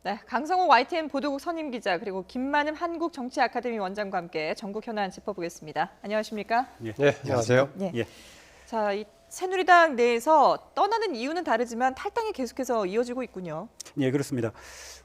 네, 강성호 YTN 보도국 선임 기자 그리고 김만음 한국정치아카데미 원장과 함께 전국 현안 짚어보겠습니다. 안녕하십니까? 네, 안녕하세요. 네. 예. 자, 이 새누리당 내에서 떠나는 이유는 다르지만 탈당이 계속해서 이어지고 있군요. 예, 그렇습니다.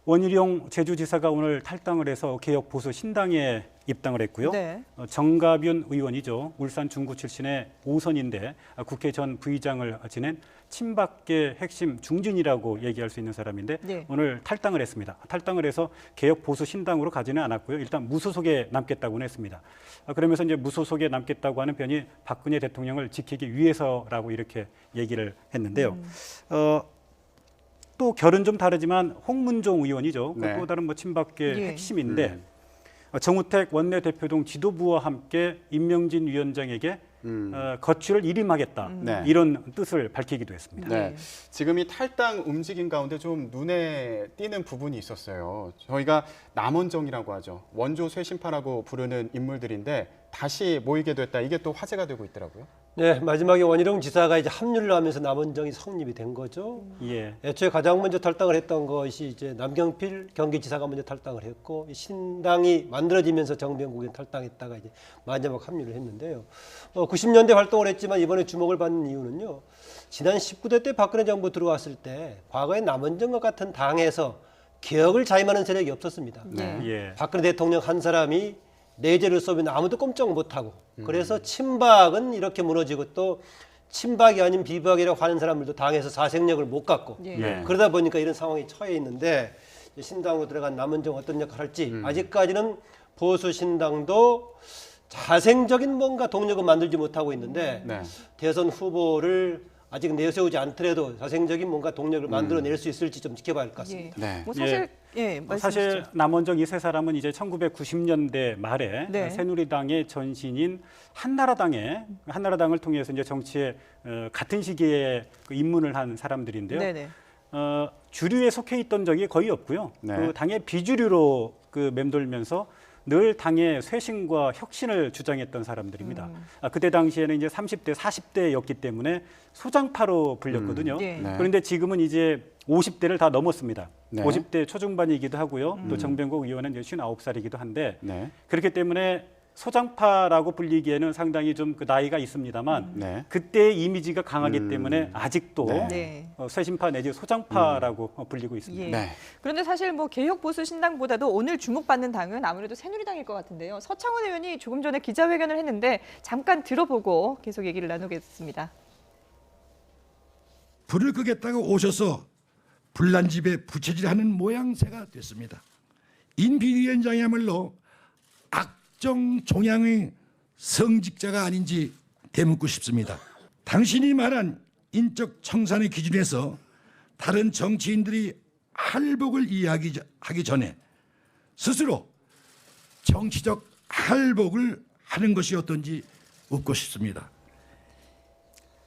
원희룡 제주지사가 오늘 탈당을 해서 개혁 보수 신당에 입당을 했고요. 네. 정가윤 의원이죠. 울산 중구 출신의 5선인데 국회 전 부의장을 지낸 친박계 핵심 중진이라고 얘기할 수 있는 사람인데 네. 오늘 탈당을 했습니다. 탈당을 해서 개혁 보수 신당으로 가지는 않았고요. 일단 무소속에 남겠다고는 했습니다. 그러면서 이제 무소속에 남겠다고 하는 편이 박근혜 대통령을 지키기 위해서라고 이렇게 얘기를 했는데요. 또 결은 좀 다르지만 홍문종 의원이죠. 네. 또 다른 뭐 친박계 예. 핵심인데 정우택 원내대표동 지도부와 함께 임명진 위원장에게 거취를 일임하겠다 네. 이런 뜻을 밝히기도 했습니다. 네. 지금 이 탈당 움직임 가운데 좀 눈에 띄는 부분이 있었어요. 저희가 남원정이라고 하죠. 원조 쇄신파라고 부르는 인물들인데 다시 모이게 됐다. 이게 또 화제가 되고 있더라고요. 네, 마지막에 원희룡 지사가 이제 합류를 하면서 남원정이 성립이 된 거죠. 예. 애초에 가장 먼저 탈당을 했던 것이 이제 남경필 경기지사가 먼저 탈당을 했고 이 신당이 만들어지면서 정병국이 탈당했다가 이제 마지막 합류를 했는데요. 90년대 활동을 했지만 이번에 주목을 받는 이유는요. 지난 19대 때 박근혜 정부 들어왔을 때 과거에 남원정과 같은 당에서 개혁을 자임하는 세력이 없었습니다. 네. 예. 박근혜 대통령 한 사람이 내재를 쏘면 아무도 꼼짝 못하고 그래서 친박은 이렇게 무너지고 또 친박이 아닌 비박이라고 하는 사람들도 당에서 사생력을 못 갖고 예. 예. 그러다 보니까 이런 상황에 처해 있는데 신당으로 들어간 남원정 어떤 역할을 할지 아직까지는 보수 신당도 자생적인 뭔가 동력을 만들지 못하고 있는데 네. 대선 후보를 아직 내세우지 않더라도 자생적인 뭔가 동력을 만들어낼 수 있을지 좀 지켜봐야 할 것 같습니다. 예. 네. 뭐 사실 말씀해 사실 주시죠. 남원정 이 세 사람은 이제 1990년대 말에 네. 새누리당의 전신인 한나라당을 통해서 이제 정치에 같은 시기에 그 입문을 한 사람들인데요. 네네. 주류에 속해 있던 적이 거의 없고요. 네. 그 당의 비주류로 그 맴돌면서 늘 당의 쇄신과 혁신을 주장했던 사람들입니다. 그때 당시에는 이제 30대, 40대였기 때문에 소장파로 불렸거든요. 네. 네. 그런데 지금은 이제 50대를 다 넘었습니다. 네. 50대 초중반이기도 하고요. 또 정병국 의원은 이제 59살이기도 한데 네. 그렇기 때문에 소장파라고 불리기에는 상당히 좀 그 나이가 있습니다만 네. 그때의 이미지가 강하기 때문에 아직도 네. 네. 쇄신파 내지 소장파라고 불리고 있습니다. 예. 네. 그런데 사실 뭐 개혁 보수 신당보다도 오늘 주목받는 당은 아무래도 새누리당일 것 같은데요. 서창원 의원이 조금 전에 기자회견을 했는데 잠깐 들어보고 계속 얘기를 나누겠습니다. 불을 끄겠다고 오셔서 불난 집에 부채질하는 모양새가 됐습니다. 인 비위원장이야말로 악정 종양의 성직자가 아닌지 되묻고 싶습니다. 당신이 말한 인적 청산의 기준에서 다른 정치인들이 할복을 이해하기 전에 스스로 정치적 할복을 하는 것이 어떤지 묻고 싶습니다.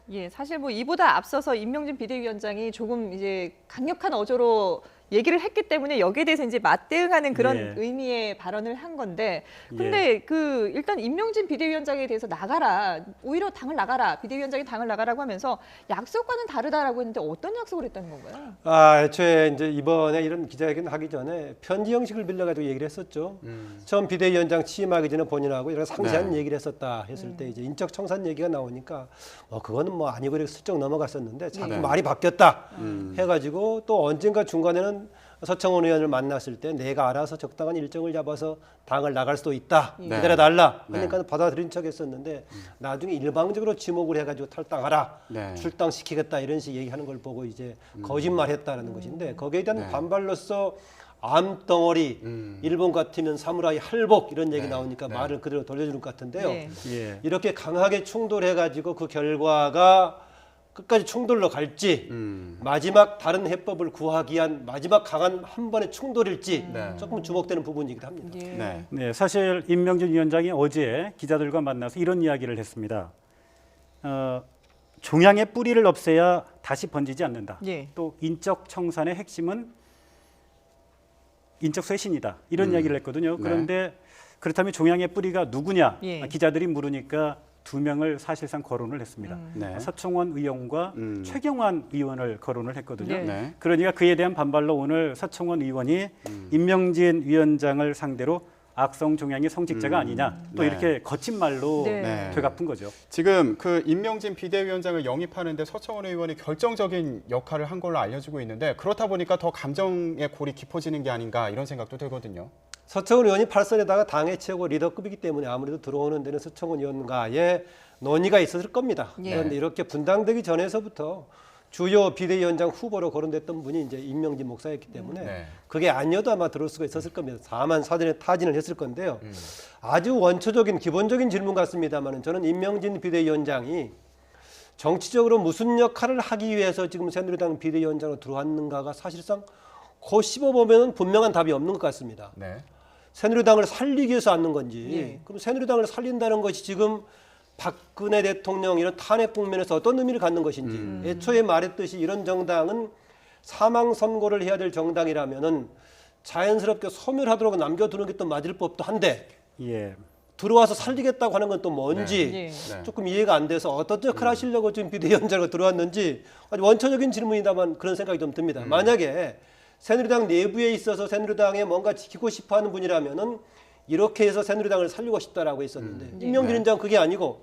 예, 사실 뭐 이보다 앞서서 임명진 비대위원장이 조금 이제 강력한 어조로 얘기를 했기 때문에 여기에 대해서 이제 맞대응하는 그런 예. 의미의 발언을 한 건데, 근데 그 일단 임명진 비대위원장에 대해서 나가라, 오히려 당을 나가라, 비대위원장이 당을 나가라고 하면서 약속과는 다르다라고 했는데 어떤 약속을 했다는 건가요? 애초에 이제 이번에 이런 기자회견 하기 전에 편지 형식을 빌려가지고 얘기를 했었죠. 처음 비대위원장 취임하기 전에 본인하고 이런 상세한 얘기를 했었다 했을 때 이제 인적 청산 얘기가 나오니까 그거는 뭐 아니고 이렇게 슬쩍 넘어갔었는데 자꾸 네. 말이 바뀌었다 해가지고 또 언젠가 중간에는 서청원 의원을 만났을 때 내가 알아서 적당한 일정을 잡아서 당을 나갈 수도 있다. 네. 기다려달라. 네. 그러니까 받아들인 척했었는데 나중에 일방적으로 지목을 해가지고 탈당하라. 네. 출당시키겠다 이런 식의 얘기하는 걸 보고 이제 거짓말했다는 것인데 거기에 대한 네. 반발로서 암덩어리 일본 같으면 사무라이 할복 이런 얘기 네. 나오니까 네. 말을 그대로 돌려주는 것 같은데요. 네. 예. 이렇게 강하게 충돌해가지고 그 결과가 끝까지 충돌로 갈지 마지막 다른 해법을 구하기 위한 마지막 강한 한 번의 충돌일지 네. 조금 주목되는 부분이기도 합니다. 예. 네. 네, 사실 임명진 위원장이 어제 기자들과 만나서 이런 이야기를 했습니다. 종양의 뿌리를 없애야 다시 번지지 않는다. 예. 또 인적 청산의 핵심은 인적 쇄신이다. 이런 이야기를 했거든요. 그런데 그렇다면 종양의 뿌리가 누구냐? 예. 기자들이 물으니까 두 명을 사실상 거론을 했습니다. 네. 서청원 의원과 최경환 의원을 거론을 했거든요. 네. 네. 그러니까 그에 대한 반발로 오늘 서청원 의원이 임명진 위원장을 상대로 악성 종양의 성직자가 아니냐 또 네. 이렇게 거친 말로 네. 되갚은 거죠. 지금 그 임명진 비대위원장을 영입하는데 서청원 의원이 결정적인 역할을 한 걸로 알려지고 있는데 그렇다 보니까 더 감정의 골이 깊어지는 게 아닌가 이런 생각도 들거든요. 서청원 의원이 8선에다가 당의 최고 리더급이기 때문에 아무래도 들어오는 데는 서청원 의원과의 논의가 있었을 겁니다. 예. 그런데 이렇게 분당되기 전에서부터 주요 비대위원장 후보로 거론됐던 분이 이제 임명진 목사였기 때문에 네. 그게 아니어도 아마 들어올 수가 있었을 겁니다. 다만 사전에 타진을 했을 건데요. 아주 원초적인 기본적인 질문 같습니다만 저는 임명진 비대위원장이 정치적으로 무슨 역할을 하기 위해서 지금 새누리당 비대위원장으로 들어왔는가가 사실상 그 씹어보면 분명한 답이 없는 것 같습니다. 네. 새누리당을 살리기 위해서 앉는 건지 예. 그럼 새누리당을 살린다는 것이 지금 박근혜 대통령 이런 탄핵 국면에서 어떤 의미를 갖는 것인지 애초에 말했듯이 이런 정당은 사망 선고를 해야 될 정당이라면은 자연스럽게 소멸하도록 남겨두는 게 또 맞을 법도 한데 예. 들어와서 살리겠다고 하는 건 또 뭔지 예. 네. 조금 이해가 안 돼서 어떤 역할을 하시려고 지금 비대위원장으로 들어왔는지 아주 원초적인 질문이다만 그런 생각이 좀 듭니다. 만약에 새누리당 내부에 있어서 새누리당에 뭔가 지키고 싶어하는 분이라면은 이렇게 해서 새누리당을 살리고 싶다라고 했었는데 임명진 위원장 그게 아니고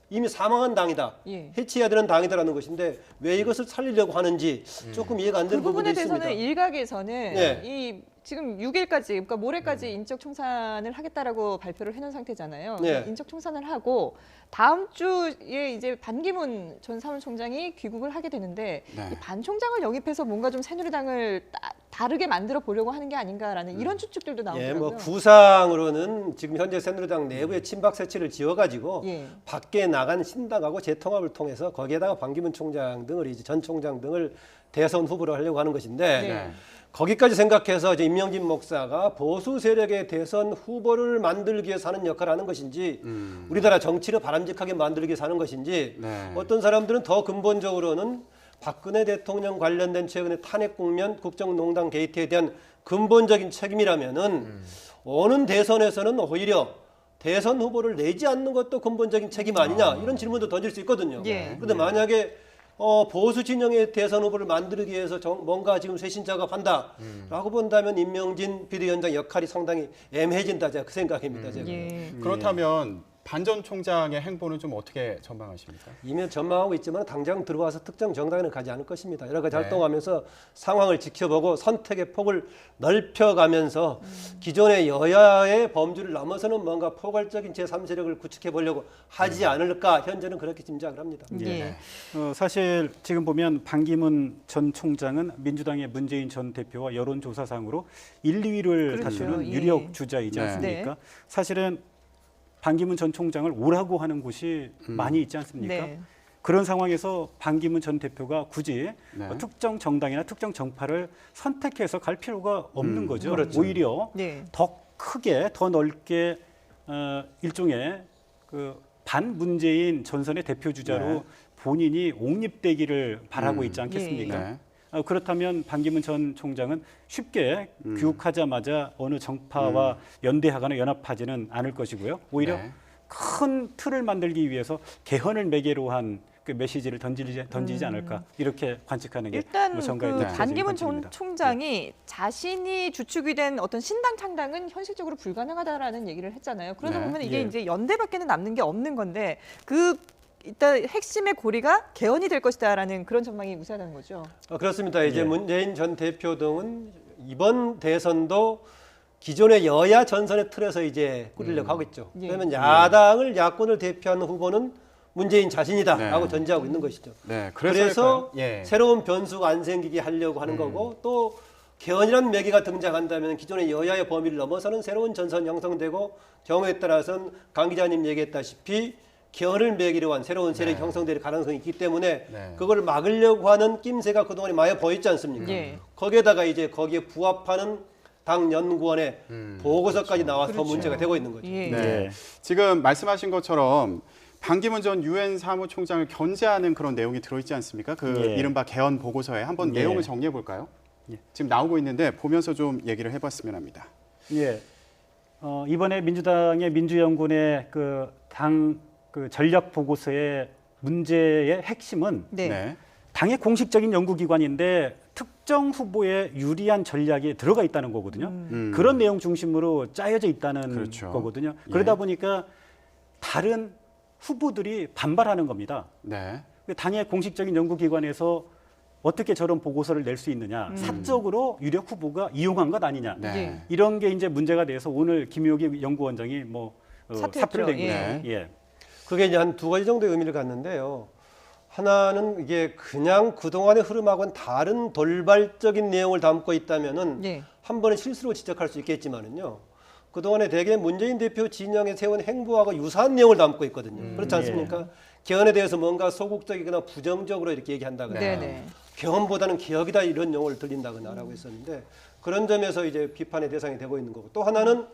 이미 사망한 당이다. 예. 해체해야 되는 당이다라는 것인데 왜 이것을 살리려고 하는지 조금 이해가 안 그 되는 부분도 부분에 있습니다. 대해서는 일각에서는 네. 이 지금 6일까지 그러니까 모레까지 인적 총산을 하겠다라고 발표를 해놓은 상태잖아요. 네. 인적 총산을 하고 다음 주에 이제 반기문 전 사무총장이 귀국을 하게 되는데 네. 이 반 총장을 영입해서 뭔가 좀 새누리당을 다르게 만들어 보려고 하는 게 아닌가라는 이런 추측들도 예, 나오더라고요. 뭐 구상으로는 지금 현재 새누리당 내부에 친박 세치를 지어가지고 예. 밖에 나간 신당하고 재통합을 통해서 거기에다가 반기문 총장 등을 이제 전 총장 등을 대선 후보로 하려고 하는 것인데 네. 거기까지 생각해서 이제 임명진 목사가 보수 세력의 대선 후보를 만들기 위해서 하는 역할을 하는 것인지 우리나라 정치를 바람직하게 만들기 위해서 하는 것인지 네. 어떤 사람들은 더 근본적으로는 박근혜 대통령 관련된 최근의 탄핵 국면 국정농단 게이트에 대한 근본적인 책임이라면은 오는 대선에서는 오히려 대선 후보를 내지 않는 것도 근본적인 책임 아니냐 이런 질문도 던질 수 있거든요. 예. 그런데 만약에 보수 진영의 대선 후보를 만들기 위해서 뭔가 지금 쇄신 작업한다라고 본다면 임명진 비대위원장 역할이 상당히 애매해진다 제가 그 생각입니다. 제가. 예. 그렇다면 반 전 총장의 행보는 좀 어떻게 전망하십니까? 이미 전망하고 있지만 당장 들어와서 특정 정당에는 가지 않을 것입니다. 여러 가지 네. 활동하면서 상황을 지켜보고 선택의 폭을 넓혀가면서 기존의 여야의 범주를 넘어서는 뭔가 포괄적인 제3세력을 구축해 보려고 하지 않을까 현재는 그렇게 짐작을 합니다. 예. 사실 지금 보면 반기문 전 총장은 민주당의 문재인 전 대표와 여론조사상으로 1, 2위를 그렇죠. 다투는 예. 유력 주자이지 네. 않습니까? 네. 사실은 반기문 전 총장을 오라고 하는 곳이 많이 있지 않습니까? 네. 그런 상황에서 반기문 전 대표가 굳이 네. 특정 정당이나 특정 정파를 선택해서 갈 필요가 없는 거죠. 그렇죠. 오히려 네. 더 크게, 더 넓게 일종의 그 반문재인 전선의 대표 주자로 네. 본인이 옹립되기를 바라고 있지 예. 않겠습니까? 네. 그렇다면 반기문 전 총장은 쉽게 귀국하자마자 어느 정파와 연대하거나 연합하지는 않을 것이고요. 오히려 네. 큰 틀을 만들기 위해서 개헌을 매개로 한 그 메시지를 던지지 않을까 이렇게 관측하는 게 일단 뭐 그 정가의 대표적인 반기문 전 관측입니다. 총장이 자신이 주축이 된 어떤 신당 창당은 현실적으로 불가능하다라는 얘기를 했잖아요. 그러다 네. 보면 이게 예. 이제 연대밖에는 남는 게 없는 건데 그 일단 핵심의 고리가 개헌이 될 것이다라는 그런 전망이 우세하다는 거죠. 그렇습니다. 이제 예. 문재인 전 대표 등은 이번 대선도 기존의 여야 전선의 틀에서 이제 꾸리려고 하고 있죠. 예. 그러면 야당을 야권을 대표하는 후보는 문재인 자신이다라고 네. 전제하고 있는 것이죠. 네. 그래서 예. 새로운 변수가 안 생기게 하려고 하는 거고 또 개헌이라는 매개가 등장한다면 기존의 여야의 범위를 넘어서는 새로운 전선 형성되고 경우에 따라서는 강 기자님 얘기했다시피 개헌을 매기로 한 새로운 세력이 형성될 가능성이 있기 때문에 네. 그걸 막으려고 하는 낌새가 그동안에 많이 보였지 않습니까? 예. 거기에다가 이제 거기에 부합하는 당 연구원의 보고서까지 나와서 더 그렇죠. 문제가 되고 있는 거죠. 예. 네. 예. 지금 말씀하신 것처럼 반기문 전 유엔 사무총장을 견제하는 그런 내용이 들어있지 않습니까? 그 예. 이른바 개헌 보고서에 한번 예. 내용을 정리해 볼까요? 지금 나오고 있는데 보면서 좀 얘기를 해봤으면 합니다. 예. 이번에 민주당의 민주연구원의 당 그 전략 보고서의 문제의 핵심은 네. 네. 당의 공식적인 연구기관인데 특정 후보에 유리한 전략이 들어가 있다는 거거든요. 그런 내용 중심으로 짜여져 있다는 그렇죠. 거거든요. 예. 그러다 보니까 다른 후보들이 반발하는 겁니다. 네. 당의 공식적인 연구기관에서 어떻게 저런 보고서를 낼 수 있느냐, 사적으로 유력 후보가 이용한 것 아니냐, 네. 예. 이런 게 이제 문제가 돼서 오늘 김효기 연구원장이 사퇴했죠. 사표를 낸 거예요. 네. 예. 그게 이제 한 두 가지 정도의 의미를 갖는데요. 하나는 이게 그냥 그동안의 흐름하고는 다른 돌발적인 내용을 담고 있다면은 예. 한 번의 실수로 지적할 수 있겠지만은요. 그동안에 대개 문재인 대표 진영에 세운 행보하고 유사한 내용을 담고 있거든요. 그렇지 않습니까? 개헌에 대해서 뭔가 소극적이거나 부정적으로 이렇게 얘기한다거나 네네. 개헌보다는 개혁이다 이런 용어를 들린다거나라고 했었는데 그런 점에서 이제 비판의 대상이 되고 있는 거고 또 하나는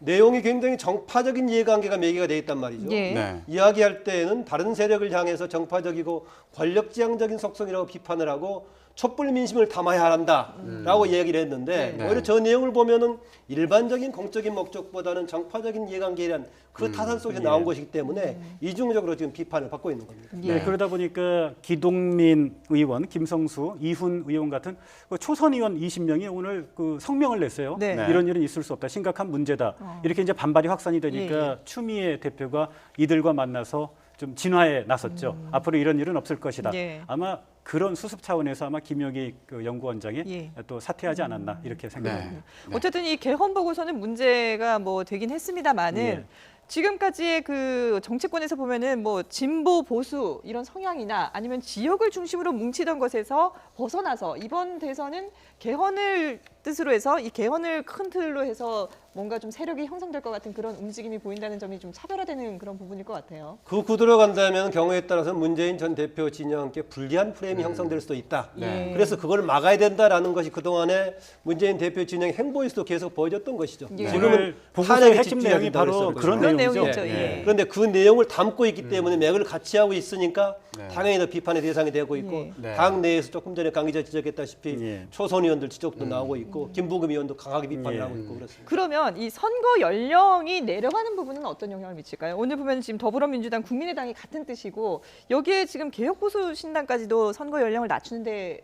내용이 굉장히 정파적인 이해관계가 매개가 돼 있단 말이죠. 예. 네. 이야기할 때에는 다른 세력을 향해서 정파적이고 권력지향적인 속성이라고 비판을 하고 촛불 민심을 담아야 한다라고 이야기를 했는데 네. 오히려 저 내용을 보면은 일반적인 공적인 목적보다는 정파적인 이해관계란 그 타산 속에서 나온 것이기 때문에 이중적으로 지금 비판을 받고 있는 겁니다. 예. 네, 그러다 보니까 기동민 의원, 김성수, 이훈 의원 같은 그 초선 의원 20명이 오늘 그 성명을 냈어요. 네. 네. 이런 일은 있을 수 없다. 심각한 문제다. 이렇게 이제 반발이 확산이 되니까 예. 추미애 대표가 이들과 만나서 좀 진화에 나섰죠. 앞으로 이런 일은 없을 것이다. 예. 아마 그런 수습 차원에서 아마 김효기 그 연구원장이 예. 또 사퇴하지 않았나 이렇게 생각합니다. 네. 어쨌든 이 개헌 보고서는 문제가 뭐 되긴 했습니다만은 예. 지금까지의 그 정치권에서 보면은 뭐 진보 보수 이런 성향이나 아니면 지역을 중심으로 뭉치던 것에서 벗어나서 이번 대선은 개헌을 뜻으로 해서 이 개헌을 큰 틀로 해서 뭔가 좀 세력이 형성될 것 같은 그런 움직임이 보인다는 점이 좀 차별화되는 그런 부분일 것 같아요. 그 구도로 간다면 경우에 따라서 문재인 전 대표 진영께 불리한 프레임이 형성될 수도 있다. 네. 그래서 그걸 막아야 된다라는 것이 그동안에 문재인 대표 진영의 행보에서도 계속 보여줬던 것이죠. 예. 오늘 보고서의 탄핵에 핵심 집중해야 내용이 된다고 바로 그랬어요. 그런 그런 내용이죠. 내용이죠. 예. 예. 그런데 그 내용을 담고 있기 때문에 맥을 같이 하고 있으니까 네. 당연히 더 비판의 대상이 되고 있고 예. 네. 당 내에서 조금 전에 강 기자 지적했다시피 예. 초선 의원들 지적도 나오고 있고 김부겸 의원도 강하게 비판을 예. 하고 있고 그렇습니다. 그러면 이 선거 연령이 내려가는 부분은 어떤 영향을 미칠까요? 오늘 보면 지금 더불어민주당, 국민의당이 같은 뜻이고 여기에 지금 개혁보수신당까지도 선거 연령을 낮추는데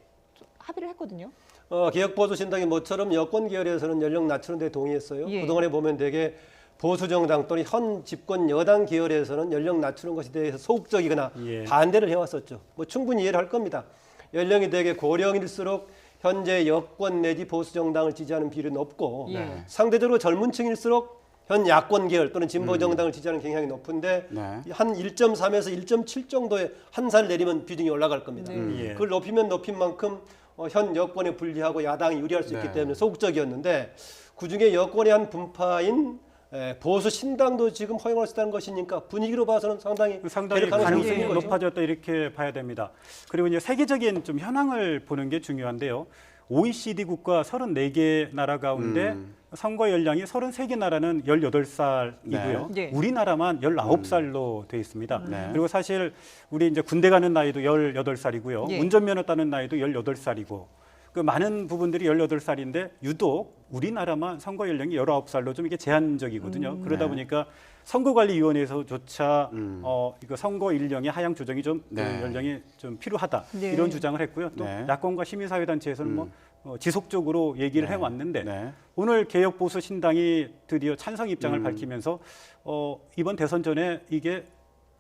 합의를 했거든요. 개혁보수신당이 모처럼 여권 계열에서는 연령 낮추는 데 동의했어요. 예. 그동안에 보면 되게 보수정당 또는 현 집권 여당 계열에서는 연령 낮추는 것에 대해서 소극적이거나 예. 반대를 해왔었죠. 뭐 충분히 이해를 할 겁니다. 연령이 되게 고령일수록 현재 여권 내지 보수정당을 지지하는 비율이 높고 예. 상대적으로 젊은 층일수록 현 야권 계열 또는 진보 정당을 지지하는 경향이 높은데 네. 한 1.3에서 1.7 정도의 한 살 내리면 비중이 올라갈 겁니다. 네. 예. 그걸 높이면 높인 만큼 현 여권에 불리하고 야당이 유리할 수 있기 네. 때문에 소극적이었는데 그중에 여권의 한 분파인 보수 신당도 지금 허용할 수 있다는 것이니까 분위기로 봐서는 상당히 상당히 가능성이 가능성이 있는 거죠. 높아졌다 이렇게 봐야 됩니다. 그리고 이제 세계적인 좀 현황을 보는 게 중요한데요. OECD 국가 34개 나라 가운데 선거 연령이 33개 나라는 18살이고요. 네. 우리나라만 19살로 돼 있습니다. 네. 그리고 사실 우리 이제 군대 가는 나이도 18살이고요. 예. 운전면허 따는 나이도 18살이고 그 많은 부분들이 18살인데 유독 우리나라만 선거 연령이 19살로 좀 이게 제한적이거든요. 그러다 네. 보니까 선거관리위원회에서조차 이거 선거 연령의 하향 조정이 좀 그 네. 연령이 좀 필요하다 네. 이런 주장을 했고요. 또 네. 야권과 시민사회단체에서는 뭐 지속적으로 얘기를 네. 해왔는데 네. 오늘 개혁보수신당이 드디어 찬성 입장을 밝히면서 이번 대선 전에 이게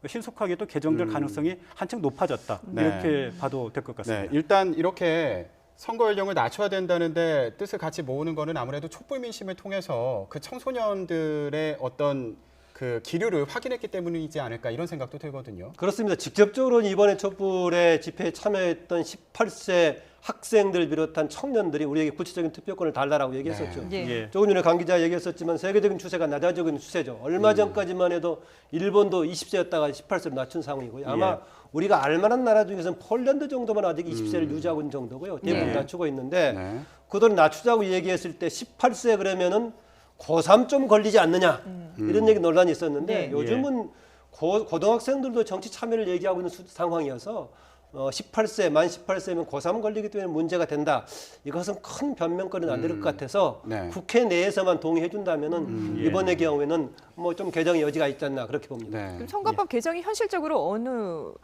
신속하게 또 개정될 가능성이 한층 높아졌다 네. 이렇게 봐도 될 것 같습니다. 네, 일단 이렇게 선거 연령을 낮춰야 된다는데 뜻을 같이 모으는 거는 아무래도 촛불 민심을 통해서 그 청소년들의 어떤 그 기류를 확인했기 때문이지 않을까 이런 생각도 들거든요. 그렇습니다. 직접적으로 이번에 촛불의 집회에 참여했던 18세 학생들 비롯한 청년들이 우리에게 구체적인 투표권을 달라라고 얘기했었죠. 예. 예. 조금 전에 강 기자 얘기했었지만 세계적인 추세가 낮아지고 있는 추세죠. 얼마 전까지만 해도 일본도 20세였다가 18세로 낮춘 상황이고요. 아마 예. 우리가 알만한 나라 중에서는 폴란드 정도만 아직 20세를 유지하고 있는 정도고요. 대부분 네. 낮추고 있는데 네. 그들을 낮추자고 얘기했을 때 18세 그러면은 고3 좀 걸리지 않느냐 이런 얘기 논란이 있었는데 네. 요즘은 고등학생들도 정치 참여를 얘기하고 있는 상황이어서 18세, 만 18세면 고3 걸리기 때문에 문제가 된다. 이것은 큰 변명거리는 안 될 것 같아서 네. 국회 내에서만 동의해 준다면은 이번의 경우에는 뭐 좀 개정의 여지가 있지 않나 그렇게 봅니다. 네. 그럼 선거법 개정이 현실적으로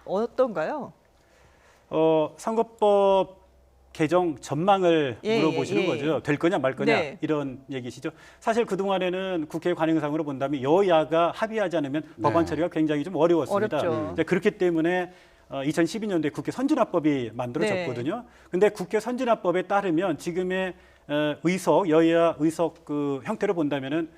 어떤가요? 선거법 개정 전망을 예, 물어보시는 예, 예. 거죠. 될 거냐 말 거냐 네. 이런 얘기시죠. 사실 그동안에는 국회 관행상으로 본다면 여야가 합의하지 않으면 네. 법안 처리가 굉장히 좀 어려웠습니다. 어렵죠. 이제 그렇기 때문에 2012년도에 국회 선진화법이 만들어졌거든요. 근데 국회 선진화법에 따르면 지금의 여야 의석 그 형태로 본다면은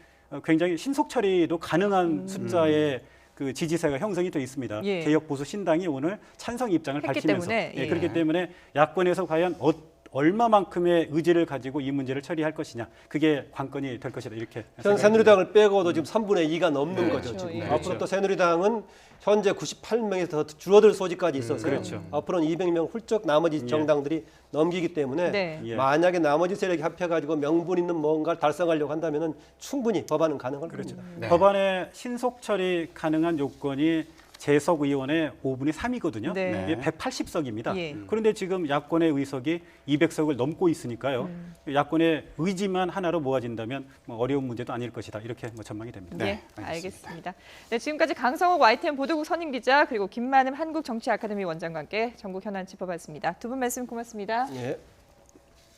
굉장히 신속 처리도 가능한 숫자의 그 지지세가 형성이 돼 있습니다. 예. 개혁 보수 신당이 오늘 찬성 입장을 했기 밝히면서 때문에, 예. 그렇기 때문에 야권에서 과연 얼마만큼의 의지를 가지고 이 문제를 처리할 것이냐 그게 관건이 될 것이다 이렇게 현 새누리당을 빼고도 지금 3분의 2가 넘는 네. 거죠. 그렇죠. 지금 예. 앞으로 그렇죠. 또 새누리당은 현재 98명에서 더 줄어들 소지까지 있어서 그렇죠. 앞으로는 200명 훌쩍 나머지 정당들이 넘기기 때문에 네. 예. 만약에 나머지 세력이 합해가지고 명분 있는 뭔가를 달성하려고 한다면은 충분히 법안은 가능할 그렇죠. 겁니다. 네. 법안에 신속 처리 가능한 요건이 재석 의원의 5분의 3이거든요. 네. 이게 180석입니다. 예. 그런데 지금 야권의 의석이 200석을 넘고 있으니까요. 야권의 의지만 하나로 모아진다면 뭐 어려운 문제도 아닐 것이다. 이렇게 뭐 전망이 됩니다. 네, 알겠습니다. 알겠습니다. 네, 지금까지 강성욱 YTN 보도국 선임 기자 그리고 김만음 한국정치아카데미 원장과 함께 전국 현안 짚어봤습니다. 두 분 말씀 고맙습니다. 예.